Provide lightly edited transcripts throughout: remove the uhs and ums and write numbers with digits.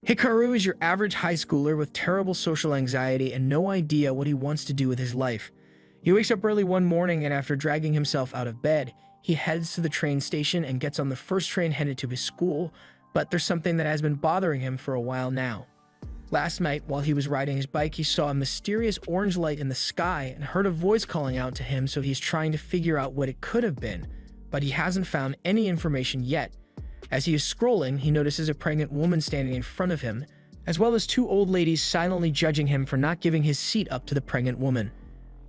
Hikaru is your average high schooler with terrible social anxiety and no idea what he wants to do with his life. He wakes up early one morning and after dragging himself out of bed, he heads to the train station and gets on the first train headed to his school, but there's something that has been bothering him for a while now. Last night, while he was riding his bike, he saw a mysterious orange light in the sky and heard a voice calling out to him, so he's trying to figure out what it could have been, but he hasn't found any information yet. As he is scrolling, he notices a pregnant woman standing in front of him, as well as two old ladies silently judging him for not giving his seat up to the pregnant woman.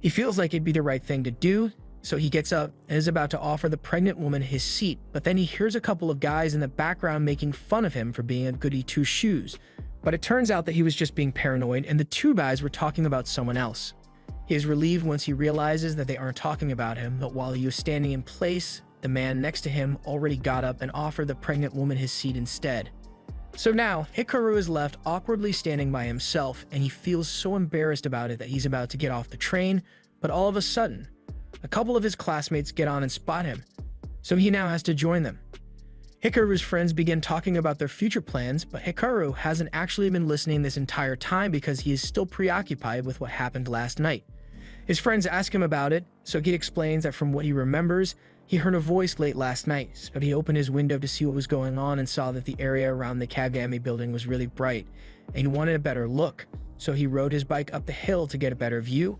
He feels like it'd be the right thing to do, so he gets up and is about to offer the pregnant woman his seat, but then he hears a couple of guys in the background making fun of him for being a goody two-shoes. But it turns out that he was just being paranoid and the two guys were talking about someone else. He is relieved once he realizes that they aren't talking about him, but while he was standing in place, the man next to him already got up and offered the pregnant woman his seat instead. So now, Hikaru is left awkwardly standing by himself, and he feels so embarrassed about it that he's about to get off the train, but all of a sudden, a couple of his classmates get on and spot him, so he now has to join them. Hikaru's friends begin talking about their future plans, but Hikaru hasn't actually been listening this entire time because he is still preoccupied with what happened last night. His friends ask him about it, so he explains that from what he remembers, he heard a voice late last night, but he opened his window to see what was going on and saw that the area around the Kagami building was really bright, and he wanted a better look, so he rode his bike up the hill to get a better view,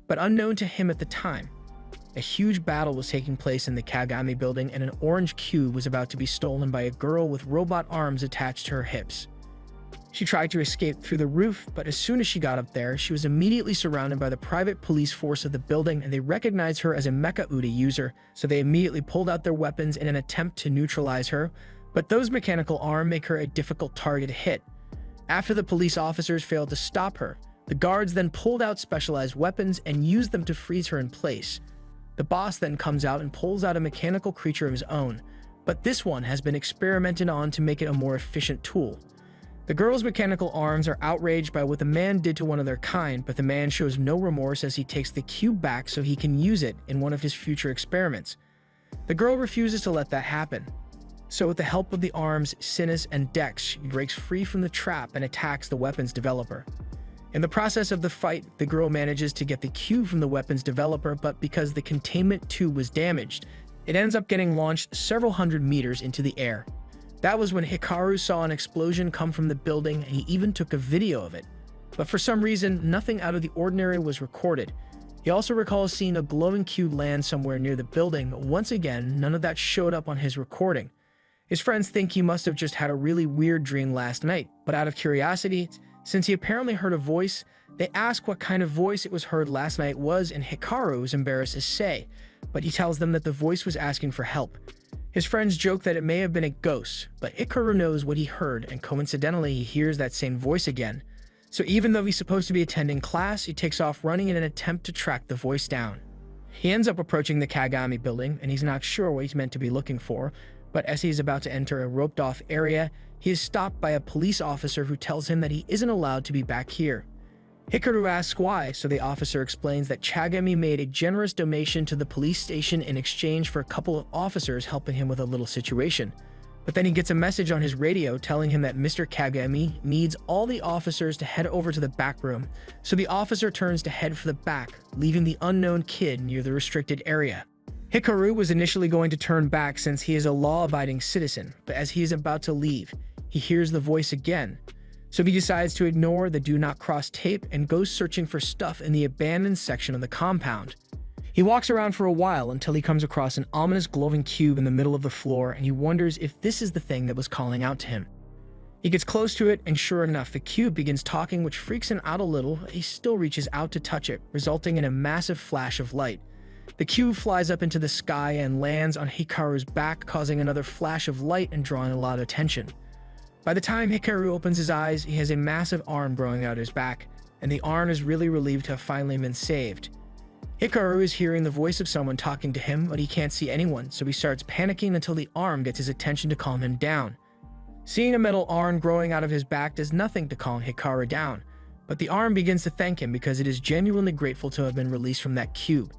but unknown to him at the time, a huge battle was taking place in the Kagami building and an orange cube was about to be stolen by a girl with robot arms attached to her hips. She tried to escape through the roof, but as soon as she got up there, she was immediately surrounded by the private police force of the building and they recognized her as a Mecha-Ude user, so they immediately pulled out their weapons in an attempt to neutralize her, but those mechanical arm make her a difficult target to hit. After the police officers failed to stop her, the guards then pulled out specialized weapons and used them to freeze her in place. The boss then comes out and pulls out a mechanical creature of his own, but this one has been experimented on to make it a more efficient tool. The girl's mechanical arms are outraged by what the man did to one of their kind, but the man shows no remorse as he takes the cube back so he can use it in one of his future experiments. The girl refuses to let that happen. So with the help of the arms, Sinus and Dex, she breaks free from the trap and attacks the weapons developer. In the process of the fight, the girl manages to get the cube from the weapons developer, but because the containment tube was damaged, it ends up getting launched several hundred meters into the air. That was when Hikaru saw an explosion come from the building and he even took a video of it. But for some reason, nothing out of the ordinary was recorded. He also recalls seeing a glowing cube land somewhere near the building, but once again, none of that showed up on his recording. His friends think he must have just had a really weird dream last night, but out of curiosity, since he apparently heard a voice, they ask what kind of voice it was heard last night was, and Hikaru is embarrassed to say, but he tells them that the voice was asking for help. His friends joke that it may have been a ghost, but Hikaru knows what he heard, and coincidentally he hears that same voice again. So even though he's supposed to be attending class, he takes off running in an attempt to track the voice down. He ends up approaching the Kagami building, and he's not sure what he's meant to be looking for, but as he's about to enter a roped-off area, he is stopped by a police officer who tells him that he isn't allowed to be back here. Hikaru asks why, so the officer explains that Kagami made a generous donation to the police station in exchange for a couple of officers helping him with a little situation. But then he gets a message on his radio telling him that Mr. Kagami needs all the officers to head over to the back room, so the officer turns to head for the back, leaving the unknown kid near the restricted area. Hikaru was initially going to turn back since he is a law-abiding citizen, but as he is about to leave, he hears the voice again. So he decides to ignore the do not cross tape and goes searching for stuff in the abandoned section of the compound. He walks around for a while until he comes across an ominous glowing cube in the middle of the floor and he wonders if this is the thing that was calling out to him. He gets close to it and sure enough, the cube begins talking, which freaks him out a little. He still reaches out to touch it, resulting in a massive flash of light. The cube flies up into the sky and lands on Hikaru's back, causing another flash of light and drawing a lot of attention. By the time Hikaru opens his eyes, he has a massive arm growing out his back, and the arm is really relieved to have finally been saved. Hikaru is hearing the voice of someone talking to him, but he can't see anyone, so he starts panicking until the arm gets his attention to calm him down. Seeing a metal arm growing out of his back does nothing to calm Hikaru down, but the arm begins to thank him because it is genuinely grateful to have been released from that cube.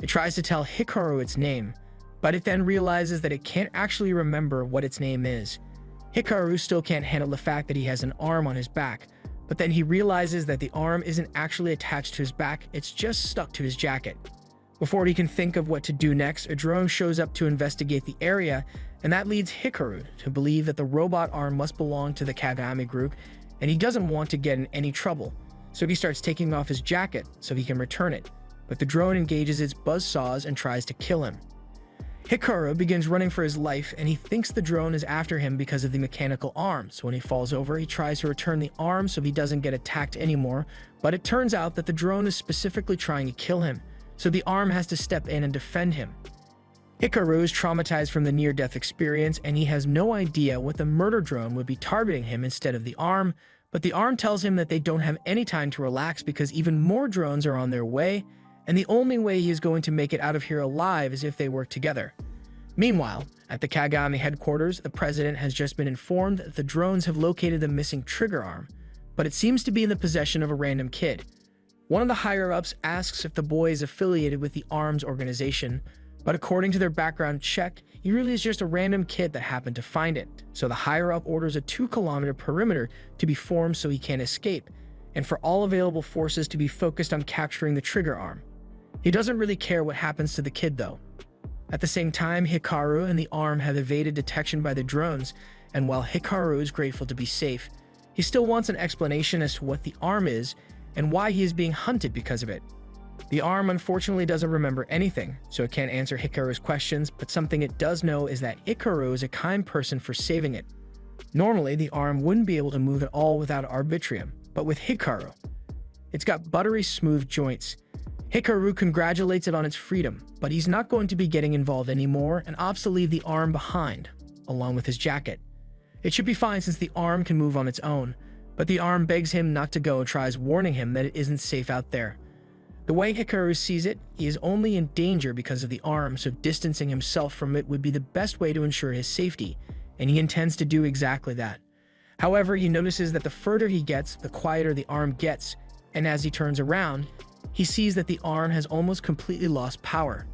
It tries to tell Hikaru its name, but it then realizes that it can't actually remember what its name is. Hikaru still can't handle the fact that he has an arm on his back, but then he realizes that the arm isn't actually attached to his back, it's just stuck to his jacket. Before he can think of what to do next, a drone shows up to investigate the area, and that leads Hikaru to believe that the robot arm must belong to the Kagami group, and he doesn't want to get in any trouble, so he starts taking off his jacket so he can return it, but the drone engages its buzzsaws and tries to kill him. Hikaru begins running for his life, and he thinks the drone is after him because of the mechanical arm, so when he falls over, he tries to return the arm so he doesn't get attacked anymore, but it turns out that the drone is specifically trying to kill him, so the arm has to step in and defend him. Hikaru is traumatized from the near-death experience, and he has no idea what the murder drone would be targeting him instead of the arm, but the arm tells him that they don't have any time to relax because even more drones are on their way, and the only way he is going to make it out of here alive is if they work together. Meanwhile, at the Kagami headquarters, the president has just been informed that the drones have located the missing trigger arm, but it seems to be in the possession of a random kid. One of the higher-ups asks if the boy is affiliated with the ARMS organization, but according to their background check, he really is just a random kid that happened to find it. So the higher-up orders a 2-kilometer perimeter to be formed so he can't escape, and for all available forces to be focused on capturing the trigger arm. He doesn't really care what happens to the kid though. At the same time, Hikaru and the arm have evaded detection by the drones, and while Hikaru is grateful to be safe, he still wants an explanation as to what the arm is and why he is being hunted because of it. The arm unfortunately doesn't remember anything, so it can't answer Hikaru's questions, but something it does know is that Hikaru is a kind person for saving it. Normally, the arm wouldn't be able to move at all without arbitrium, but with Hikaru, it's got buttery smooth joints. Hikaru congratulates it on its freedom, but he's not going to be getting involved anymore and opts to leave the arm behind, along with his jacket. It should be fine since the arm can move on its own, but the arm begs him not to go and tries warning him that it isn't safe out there. The way Hikaru sees it, he is only in danger because of the arm, so distancing himself from it would be the best way to ensure his safety, and he intends to do exactly that. However, he notices that the further he gets, the quieter the arm gets, and as he turns around, he sees that the arm has almost completely lost power.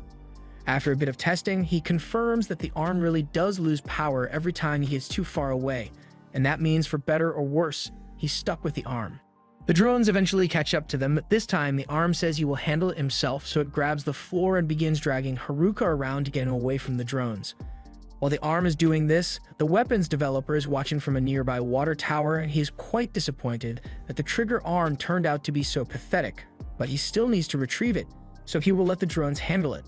After a bit of testing, he confirms that the arm really does lose power every time he gets too far away, and that means for better or worse, he's stuck with the arm. The drones eventually catch up to them, but this time the arm says he will handle it himself, so it grabs the floor and begins dragging Haruka around to get him away from the drones. While the arm is doing this, the weapons developer is watching from a nearby water tower, and he is quite disappointed that the trigger arm turned out to be so pathetic, but he still needs to retrieve it, so he will let the drones handle it.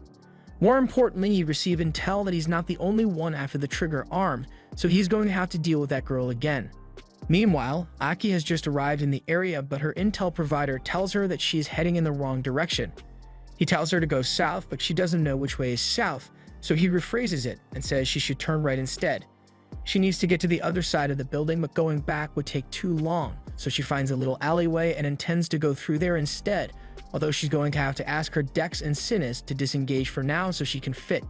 More importantly, he receives intel that he's not the only one after the trigger arm, so he's going to have to deal with that girl again. Meanwhile, Aki has just arrived in the area, but her intel provider tells her that she is heading in the wrong direction. He tells her to go south, but she doesn't know which way is south, so he rephrases it and says she should turn right instead. She needs to get to the other side of the building, but going back would take too long, so she finds a little alleyway and intends to go through there instead, although she's going to have to ask her Dex and Sinus to disengage for now so she can fit.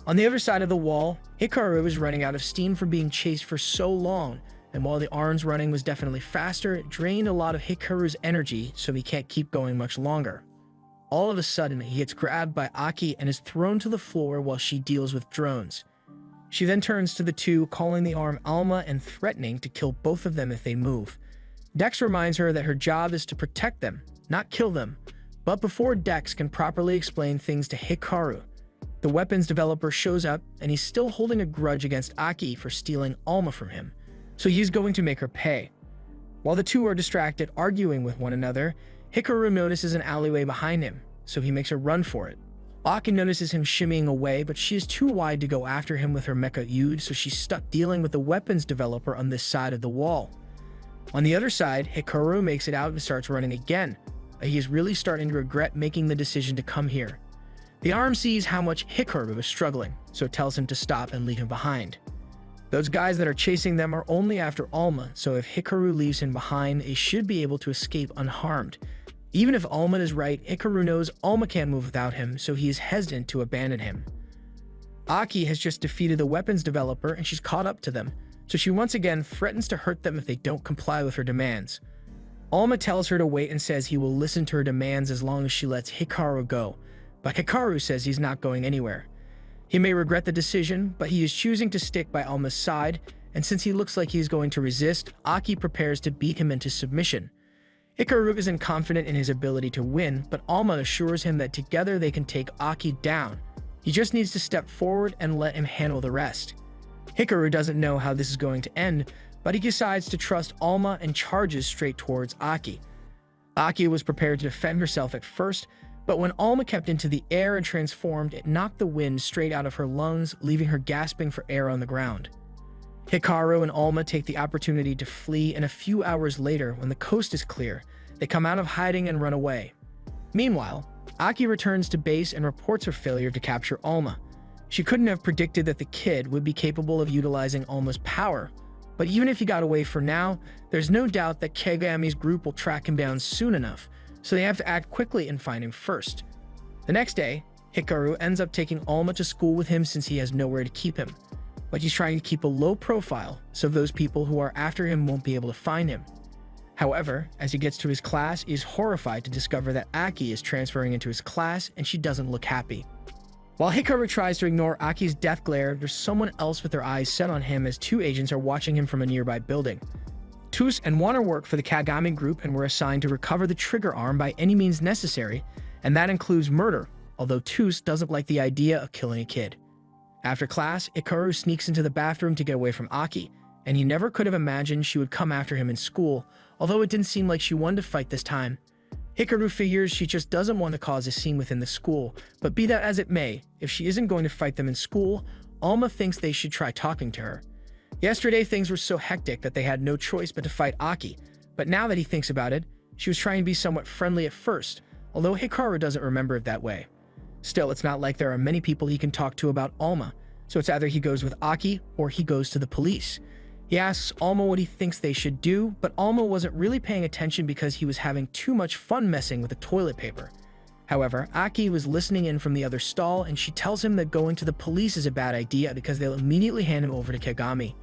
On the other side of the wall, Hikaru is running out of steam from being chased for so long, and while the arm's running was definitely faster, it drained a lot of Hikaru's energy, so he can't keep going much longer. All of a sudden, he gets grabbed by Aki and is thrown to the floor while she deals with drones. She then turns to the two, calling the arm Alma and threatening to kill both of them if they move. Dex reminds her that her job is to protect them, not kill them, but before Dex can properly explain things to Hikaru, the weapons developer shows up and he's still holding a grudge against Aki for stealing Alma from him, so he's going to make her pay. While the two are distracted arguing with one another, Hikaru notices an alleyway behind him, so he makes a run for it. Aki notices him shimmying away, but she is too wide to go after him with her Mecha-Ude, so she's stuck dealing with the weapons developer on this side of the wall. On the other side, Hikaru makes it out and starts running again, but he is really starting to regret making the decision to come here. The arm sees how much Hikaru is struggling, so it tells him to stop and leave him behind. Those guys that are chasing them are only after Alma, so if Hikaru leaves him behind, they should be able to escape unharmed. Even if Alma is right, Hikaru knows Alma can't move without him, so he is hesitant to abandon him. Aki has just defeated the weapons developer and she's caught up to them, so she once again threatens to hurt them if they don't comply with her demands. Alma tells her to wait and says he will listen to her demands as long as she lets Hikaru go, but Hikaru says he's not going anywhere. He may regret the decision, but he is choosing to stick by Alma's side, and since he looks like he's going to resist, Aki prepares to beat him into submission. Hikaru isn't confident in his ability to win, but Alma assures him that together they can take Aki down. He just needs to step forward and let him handle the rest. Hikaru doesn't know how this is going to end, but he decides to trust Alma and charges straight towards Aki. Aki was prepared to defend herself at first, but when Alma kept into the air and transformed, it knocked the wind straight out of her lungs, leaving her gasping for air on the ground. Hikaru and Alma take the opportunity to flee, and a few hours later, when the coast is clear, they come out of hiding and run away. Meanwhile, Aki returns to base and reports her failure to capture Alma. She couldn't have predicted that the kid would be capable of utilizing Alma's power, but even if he got away for now, there's no doubt that Kagami's group will track him down soon enough, so they have to act quickly and find him first. The next day, Hikaru ends up taking Alma to school with him since he has nowhere to keep him, but he's trying to keep a low profile so those people who are after him won't be able to find him. However, as he gets to his class, he is horrified to discover that Aki is transferring into his class and she doesn't look happy. While Hikaru tries to ignore Aki's death glare, there's someone else with their eyes set on him as two agents are watching him from a nearby building. Tus and Warner work for the Kagami group and were assigned to recover the trigger arm by any means necessary, and that includes murder, although Tus doesn't like the idea of killing a kid. After class, Hikaru sneaks into the bathroom to get away from Aki, and he never could have imagined she would come after him in school, although it didn't seem like she wanted to fight this time. Hikaru figures she just doesn't want to cause a scene within the school, but be that as it may, if she isn't going to fight them in school, Alma thinks they should try talking to her. Yesterday, things were so hectic that they had no choice but to fight Aki, but now that he thinks about it, she was trying to be somewhat friendly at first, although Hikaru doesn't remember it that way. Still, it's not like there are many people he can talk to about Alma, so it's either he goes with Aki or he goes to the police. He asks Alma what he thinks they should do, but Alma wasn't really paying attention because he was having too much fun messing with the toilet paper. However, Aki was listening in from the other stall, and she tells him that going to the police is a bad idea because they'll immediately hand him over to Kagami.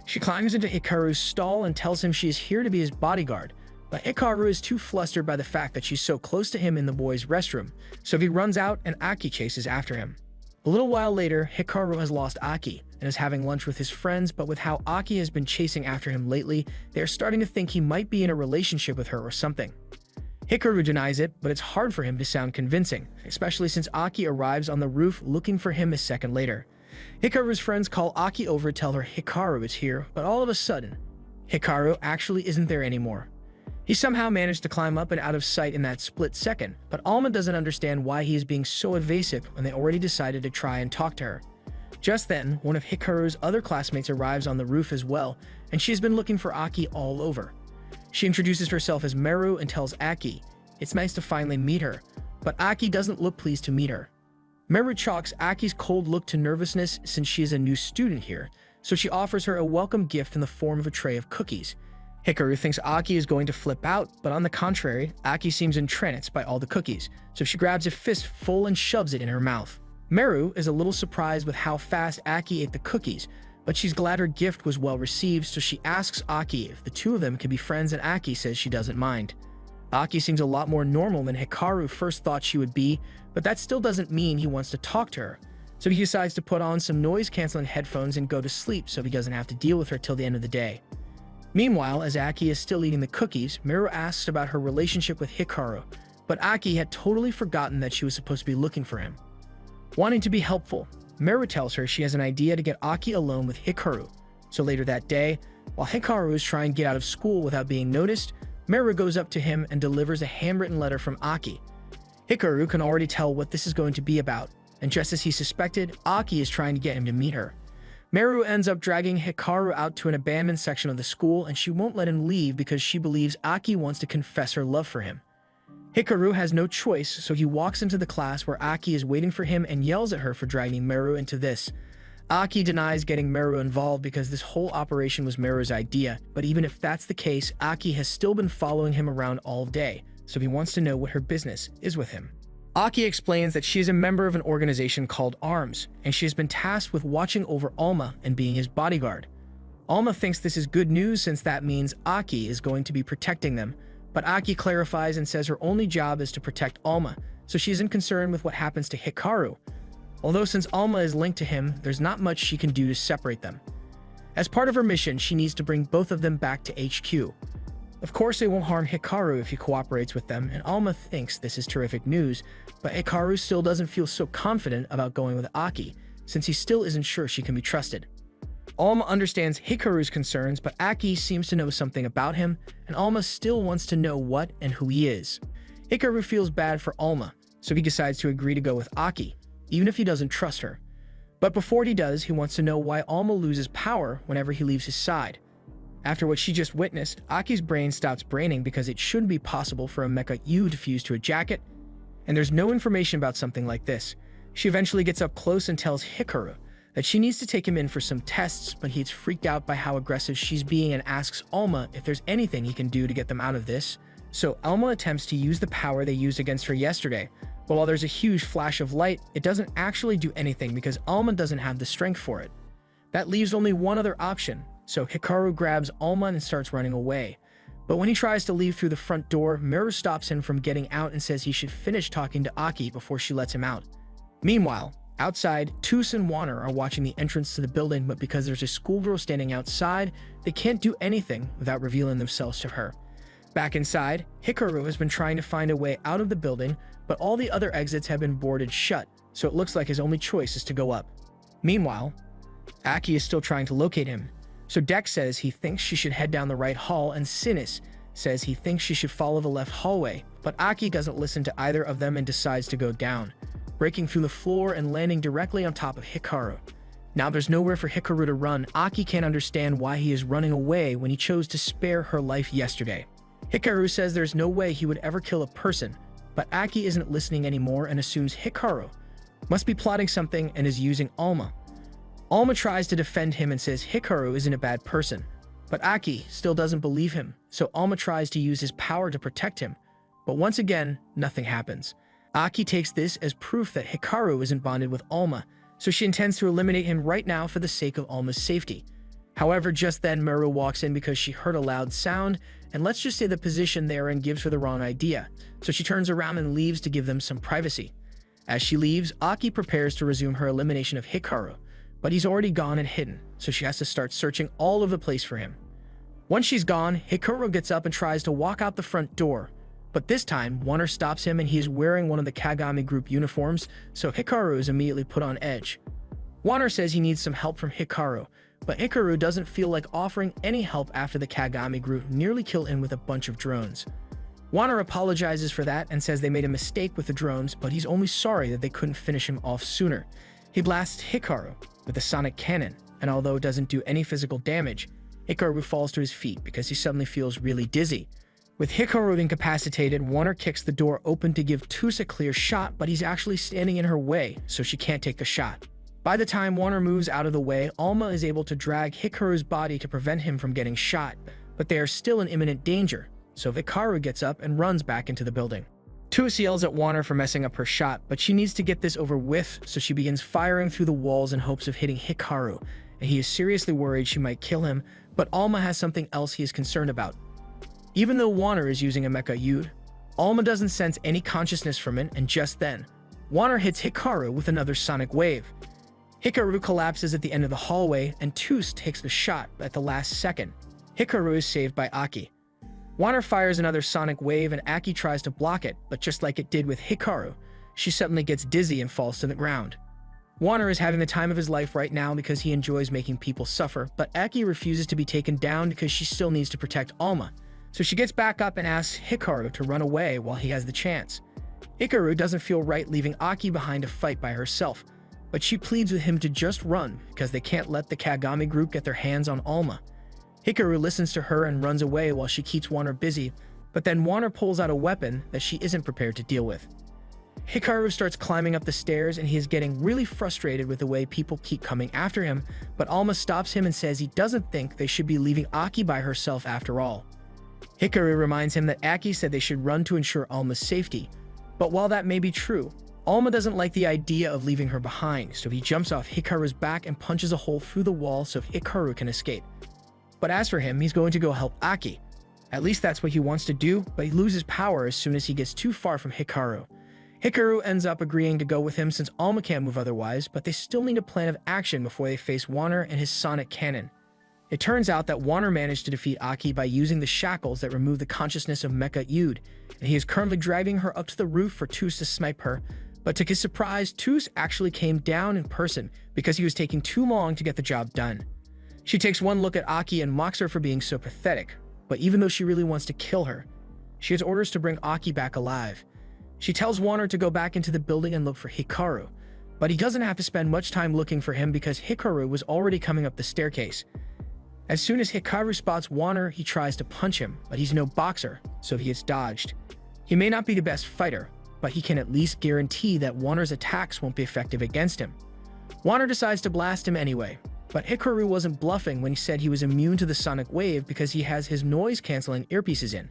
She climbs into Hikaru's stall and tells him she is here to be his bodyguard, but Hikaru is too flustered by the fact that she's so close to him in the boys' restroom, so he runs out and Aki chases after him. A little while later, Hikaru has lost Aki and is having lunch with his friends, but with how Aki has been chasing after him lately, they are starting to think he might be in a relationship with her or something. Hikaru denies it, but it's hard for him to sound convincing, especially since Aki arrives on the roof looking for him a second later. Hikaru's friends call Aki over to tell her Hikaru is here, but all of a sudden, Hikaru actually isn't there anymore. He somehow managed to climb up and out of sight in that split second, but Alma doesn't understand why he is being so evasive when they already decided to try and talk to her. Just then, one of Hikaru's other classmates arrives on the roof as well, and she's been looking for Aki all over. She introduces herself as Meru and tells Aki it's nice to finally meet her, but Aki doesn't look pleased to meet her. Meru chalks Aki's cold look to nervousness since she is a new student here, so she offers her a welcome gift in the form of a tray of cookies. Hikaru thinks Aki is going to flip out, but on the contrary, Aki seems entranced by all the cookies, so she grabs a fistful and shoves it in her mouth. Meru is a little surprised with how fast Aki ate the cookies, but she's glad her gift was well received, so she asks Aki if the two of them can be friends, and Aki says she doesn't mind. Aki seems a lot more normal than Hikaru first thought she would be, but that still doesn't mean he wants to talk to her, so he decides to put on some noise-canceling headphones and go to sleep so he doesn't have to deal with her till the end of the day. Meanwhile, as Aki is still eating the cookies, Meru asks about her relationship with Hikaru, but Aki had totally forgotten that she was supposed to be looking for him. Wanting to be helpful, Meru tells her she has an idea to get Aki alone with Hikaru, so later that day, while Hikaru is trying to get out of school without being noticed, Meru goes up to him and delivers a handwritten letter from Aki. Hikaru can already tell what this is going to be about, and just as he suspected, Aki is trying to get him to meet her. Meru ends up dragging Hikaru out to an abandoned section of the school, and she won't let him leave because she believes Aki wants to confess her love for him. Hikaru has no choice, so he walks into the class where Aki is waiting for him and yells at her for dragging Meru into this. Aki denies getting Meru involved because this whole operation was Meru's idea, but even if that's the case, Aki has still been following him around all day, so he wants to know what her business is with him. Aki explains that she is a member of an organization called ARMS, and she has been tasked with watching over Alma and being his bodyguard. Alma thinks this is good news since that means Aki is going to be protecting them, but Aki clarifies and says her only job is to protect Alma, so she isn't concerned with what happens to Hikaru. Although since Alma is linked to him, there's not much she can do to separate them. As part of her mission, she needs to bring both of them back to HQ. Of course, they won't harm Hikaru if he cooperates with them, and Alma thinks this is terrific news, but Hikaru still doesn't feel so confident about going with Aki, since he still isn't sure she can be trusted. Alma understands Hikaru's concerns, but Aki seems to know something about him, and Alma still wants to know what and who he is. Hikaru feels bad for Alma, so he decides to agree to go with Aki, even if he doesn't trust her. But before he does, he wants to know why Alma loses power whenever he leaves his side. After what she just witnessed, Aki's brain stops braining because it shouldn't be possible for a Mecha-Ude to fuse to a jacket, and there's no information about something like this. She eventually gets up close and tells Hikaru that she needs to take him in for some tests, but he's freaked out by how aggressive she's being and asks Alma if there's anything he can do to get them out of this. So Alma attempts to use the power they used against her yesterday, but while there's a huge flash of light, it doesn't actually do anything because Alma doesn't have the strength for it. That leaves only one other option, so Hikaru grabs Alma and starts running away. But when he tries to leave through the front door, Miru stops him from getting out and says he should finish talking to Aki before she lets him out. Meanwhile, outside, Toos and Wanner are watching the entrance to the building, but because there's a schoolgirl standing outside, they can't do anything without revealing themselves to her. Back inside, Hikaru has been trying to find a way out of the building, but all the other exits have been boarded shut, so it looks like his only choice is to go up. Meanwhile, Aki is still trying to locate him, so Dex says he thinks she should head down the right hall, and Sinis says he thinks she should follow the left hallway, but Aki doesn't listen to either of them and decides to go down, breaking through the floor and landing directly on top of Hikaru. Now there's nowhere for Hikaru to run. Aki can't understand why he is running away when he chose to spare her life yesterday. Hikaru says there's no way he would ever kill a person, but Aki isn't listening anymore and assumes Hikaru must be plotting something and is using Alma. Alma tries to defend him and says Hikaru isn't a bad person, but Aki still doesn't believe him, so Alma tries to use his power to protect him, but once again, nothing happens. Aki takes this as proof that Hikaru isn't bonded with Alma, so she intends to eliminate him right now for the sake of Alma's safety. However, just then Miru walks in because she heard a loud sound, and let's just say the position they're in gives her the wrong idea, so she turns around and leaves to give them some privacy. As she leaves, Aki prepares to resume her elimination of Hikaru, but he's already gone and hidden, so she has to start searching all over the place for him. Once she's gone, Hikaru gets up and tries to walk out the front door, but this time, Wanner stops him and he is wearing one of the Kagami group uniforms, so Hikaru is immediately put on edge. Wanner says he needs some help from Hikaru, but Hikaru doesn't feel like offering any help after the Kagami group nearly kill him with a bunch of drones. Wanner apologizes for that and says they made a mistake with the drones, but he's only sorry that they couldn't finish him off sooner. He blasts Hikaru with a sonic cannon, and although it doesn't do any physical damage, Hikaru falls to his feet because he suddenly feels really dizzy. With Hikaru incapacitated, Wanner kicks the door open to give Toos a clear shot, but he's actually standing in her way, so she can't take the shot. By the time Wanner moves out of the way, Alma is able to drag Hikaru's body to prevent him from getting shot, but they are still in imminent danger, so Hikaru gets up and runs back into the building. Toos yells at Wanner for messing up her shot, but she needs to get this over with, so she begins firing through the walls in hopes of hitting Hikaru, and he is seriously worried she might kill him, but Alma has something else he is concerned about. Even though Wanner is using a Mecha-Ude, Alma doesn't sense any consciousness from it, and just then, Wanner hits Hikaru with another sonic wave. Hikaru collapses at the end of the hallway, and Toos takes the shot at the last second. Hikaru is saved by Aki. Wanner fires another sonic wave, and Aki tries to block it, but just like it did with Hikaru, she suddenly gets dizzy and falls to the ground. Wanner is having the time of his life right now because he enjoys making people suffer, but Aki refuses to be taken down because she still needs to protect Alma. So she gets back up and asks Hikaru to run away while he has the chance. Hikaru doesn't feel right leaving Aki behind to fight by herself, but she pleads with him to just run because they can't let the Kagami group get their hands on Alma. Hikaru listens to her and runs away while she keeps Wanner busy, but then Wanner pulls out a weapon that she isn't prepared to deal with. Hikaru starts climbing up the stairs and he is getting really frustrated with the way people keep coming after him, but Alma stops him and says he doesn't think they should be leaving Aki by herself after all. Hikaru reminds him that Aki said they should run to ensure Alma's safety, but while that may be true, Alma doesn't like the idea of leaving her behind, so he jumps off Hikaru's back and punches a hole through the wall so Hikaru can escape. But as for him, he's going to go help Aki. At least that's what he wants to do, but he loses power as soon as he gets too far from Hikaru. Hikaru ends up agreeing to go with him since Alma can't move otherwise, but they still need a plan of action before they face Wanner and his sonic cannon. It turns out that Warner managed to defeat Aki by using the shackles that remove the consciousness of Mecha-Ude, and he is currently driving her up to the roof for Toos to snipe her. But to his surprise, Toos actually came down in person because he was taking too long to get the job done. She takes one look at Aki and mocks her for being so pathetic, but even though she really wants to kill her, she has orders to bring Aki back alive. She tells Warner to go back into the building and look for Hikaru, but he doesn't have to spend much time looking for him because Hikaru was already coming up the staircase. As soon as Hikaru spots Warner, he tries to punch him, but he's no boxer, so he gets dodged. He may not be the best fighter, but he can at least guarantee that Warner's attacks won't be effective against him. Warner decides to blast him anyway, but Hikaru wasn't bluffing when he said he was immune to the sonic wave because he has his noise-canceling earpieces in.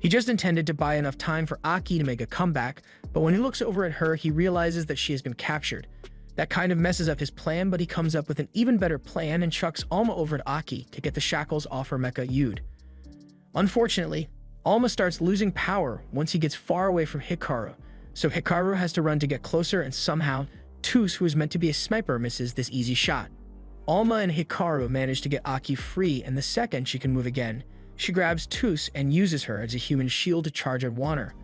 He just intended to buy enough time for Aki to make a comeback, but when he looks over at her, he realizes that she has been captured. That kind of messes up his plan, but he comes up with an even better plan and chucks Alma over at Aki to get the shackles off her Mecha-Ude. Unfortunately, Alma starts losing power once he gets far away from Hikaru, so Hikaru has to run to get closer, and somehow, Toos, who is meant to be a sniper, misses this easy shot. Alma and Hikaru manage to get Aki free, and the second she can move again, she grabs Toos and uses her as a human shield to charge at Warner.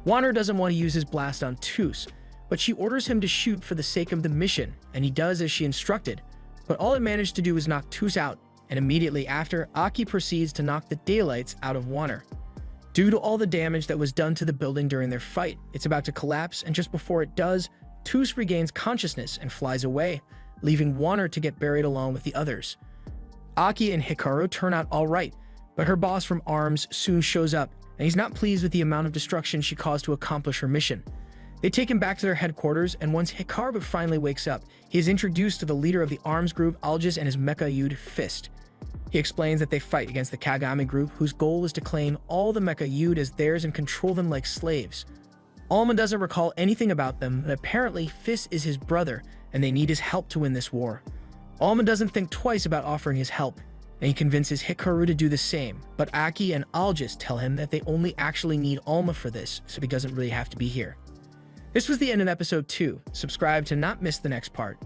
Warner doesn't want to use his blast on Toos, but she orders him to shoot for the sake of the mission, and he does as she instructed, but all it managed to do was knock Toos out, and immediately after, Aki proceeds to knock the daylights out of Warner. Due to all the damage that was done to the building during their fight, it's about to collapse, and just before it does, Toos regains consciousness and flies away, leaving Warner to get buried along with the others. Aki and Hikaru turn out alright, but her boss from ARMS soon shows up, and he's not pleased with the amount of destruction she caused to accomplish her mission. They take him back to their headquarters, and once Hikaru finally wakes up, he is introduced to the leader of the ARMS group, Algis, and his Mecha-Ude Fist. He explains that they fight against the Kagami group, whose goal is to claim all the Mecha-Ude as theirs and control them like slaves. Alma doesn't recall anything about them, but apparently Fist is his brother, and they need his help to win this war. Alma doesn't think twice about offering his help, and he convinces Hikaru to do the same, but Aki and Algis tell him that they only actually need Alma for this, so he doesn't really have to be here. This was the end of episode 2. Subscribe to not miss the next part.